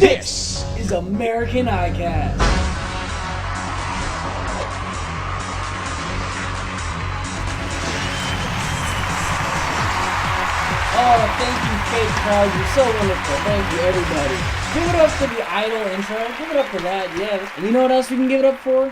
This is American iCAS. Oh, thank you, fake crowd. You're so wonderful. Thank you, everybody. Give it up for the idol intro. Give it up for that, yes. And you know what else we can give it up for?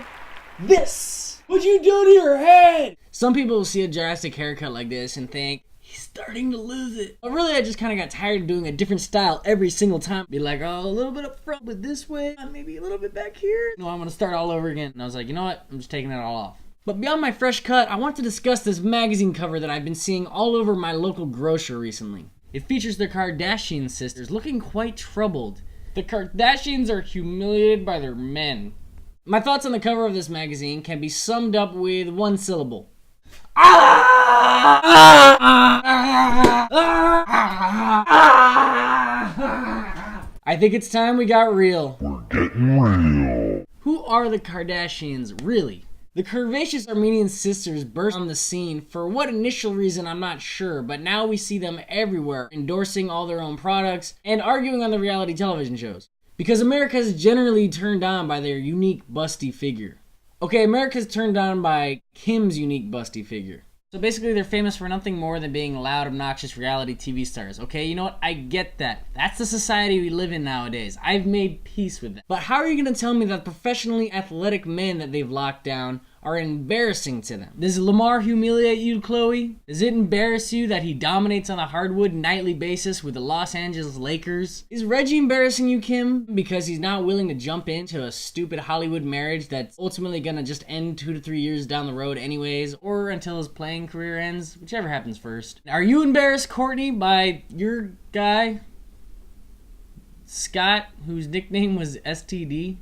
This! What'd you do to your head? Some people will see a drastic haircut like this and think, he's starting to lose it. But really, I just kind of got tired of doing a different style every single time. Be like, oh, a little bit up front, but this way, maybe a little bit back here. No, I'm gonna start all over again. And I was like, you know what? I'm just taking it all off. But beyond my fresh cut, I want to discuss this magazine cover that I've been seeing all over my local grocer recently. It features the Kardashian sisters looking quite troubled. The Kardashians are humiliated by their men. My thoughts on the cover of this magazine can be summed up with one syllable. I think it's time we got real. We're getting real. Who are the Kardashians, really? The curvaceous Armenian sisters burst on the scene for what initial reason I'm not sure, but now we see them everywhere, endorsing all their own products and arguing on the reality television shows. Because America's generally turned on by their unique busty figure. Okay, America's turned on by Kim's unique busty figure. So basically they're famous for nothing more than being loud, obnoxious reality TV stars. Okay, you know what? I get that. That's the society we live in nowadays. I've made peace with that. But how are you going to tell me that professionally athletic men that they've locked down are embarrassing to them? Does Lamar humiliate you, Chloe? Does it embarrass you that he dominates on a hardwood nightly basis with the Los Angeles Lakers? Is Reggie embarrassing you, Kim? Because he's not willing to jump into a stupid Hollywood marriage that's ultimately gonna just end 2 to 3 years down the road anyways, or until his playing career ends, whichever happens first. Are you embarrassed, Courtney, by your guy, Scott, whose nickname was STD?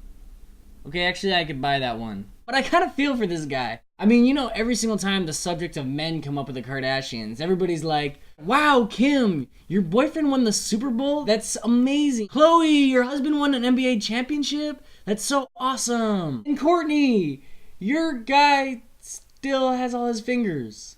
Okay, actually I could buy that one. But I kind of feel for this guy. I mean, you know, every single time the subject of men come up with the Kardashians, everybody's like, wow, Kim, your boyfriend won the Super Bowl? That's amazing. Chloe, your husband won an NBA championship? That's so awesome. And Courtney, your guy still has all his fingers.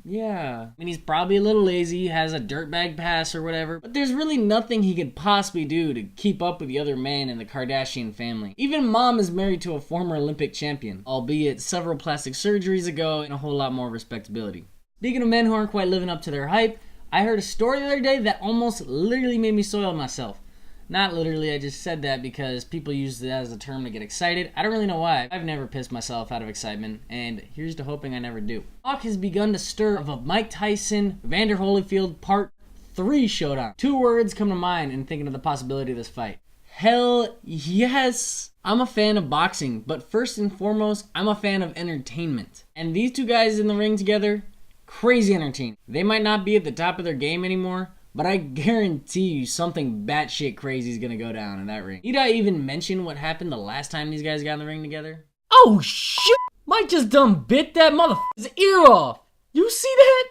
Yeah. I mean, he's probably a little lazy, has a dirtbag pass or whatever, but there's really nothing he could possibly do to keep up with the other men in the Kardashian family. Even mom is married to a former Olympic champion, albeit several plastic surgeries ago and a whole lot more respectability. Speaking of men who aren't quite living up to their hype, I heard a story the other day that almost literally made me soil myself. Not literally, I just said that because people use it as a term to get excited. I don't really know why. I've never pissed myself out of excitement, and here's to hoping I never do. Talk has begun to stir of a Mike Tyson, Vander Holyfield Part 3 showdown. 2 words come to mind in thinking of the possibility of this fight. Hell yes! I'm a fan of boxing, but first and foremost, I'm a fan of entertainment. And these two guys in the ring together, crazy entertaining. They might not be at the top of their game anymore, but I guarantee you something batshit crazy is gonna go down in that ring. Need I even mention what happened the last time these guys got in the ring together? Oh shit! Mike just done bit that motherfucker's ear off! You see that?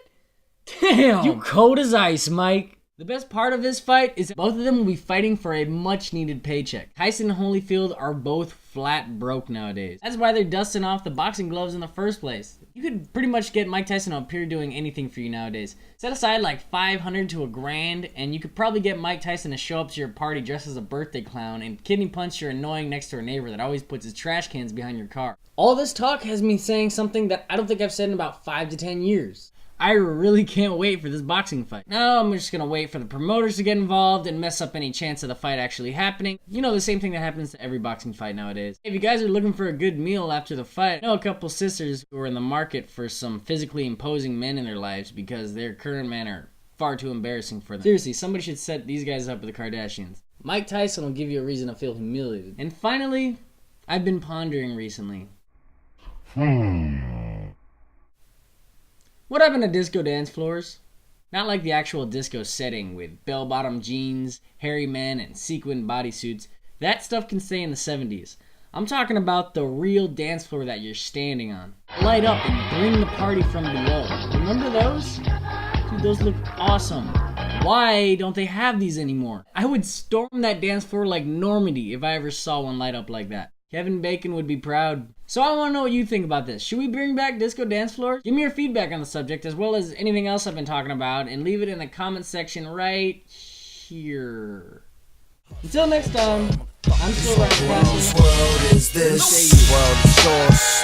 Damn! You cold as ice, Mike. The best part of this fight is that both of them will be fighting for a much needed paycheck. Tyson and Holyfield are both flat broke nowadays. That's why they're dusting off the boxing gloves in the first place. You could pretty much get Mike Tyson up here doing anything for you nowadays. Set aside like $500 to $1,000 and you could probably get Mike Tyson to show up to your party dressed as a birthday clown and kidney punch your annoying next door neighbor that always puts his trash cans behind your car. All this talk has me saying something that I don't think I've said in about 5 to 10 years. I really can't wait for this boxing fight. Now I'm just gonna wait for the promoters to get involved and mess up any chance of the fight actually happening. You know, the same thing that happens to every boxing fight nowadays. If you guys are looking for a good meal after the fight, I know a couple sisters who are in the market for some physically imposing men in their lives because their current men are far too embarrassing for them. Seriously, somebody should set these guys up with the Kardashians. Mike Tyson will give you a reason to feel humiliated. And finally, I've been pondering recently. What happened to disco dance floors? Not like the actual disco setting with bell-bottom jeans, hairy men, and sequin bodysuits. That stuff can stay in the 70s. I'm talking about the real dance floor that you're standing on. Light up and bring the party from below. Remember those? Dude, those look awesome. Why don't they have these anymore? I would storm that dance floor like Normandy if I ever saw one light up like that. Kevin Bacon would be proud. So I want to know what you think about this. Should we bring back disco dance floors? Give me your feedback on the subject as well as anything else I've been talking about and leave it in the comment section right here. Until next time, I'm still Ryan Castle. Whose world is this? World of source.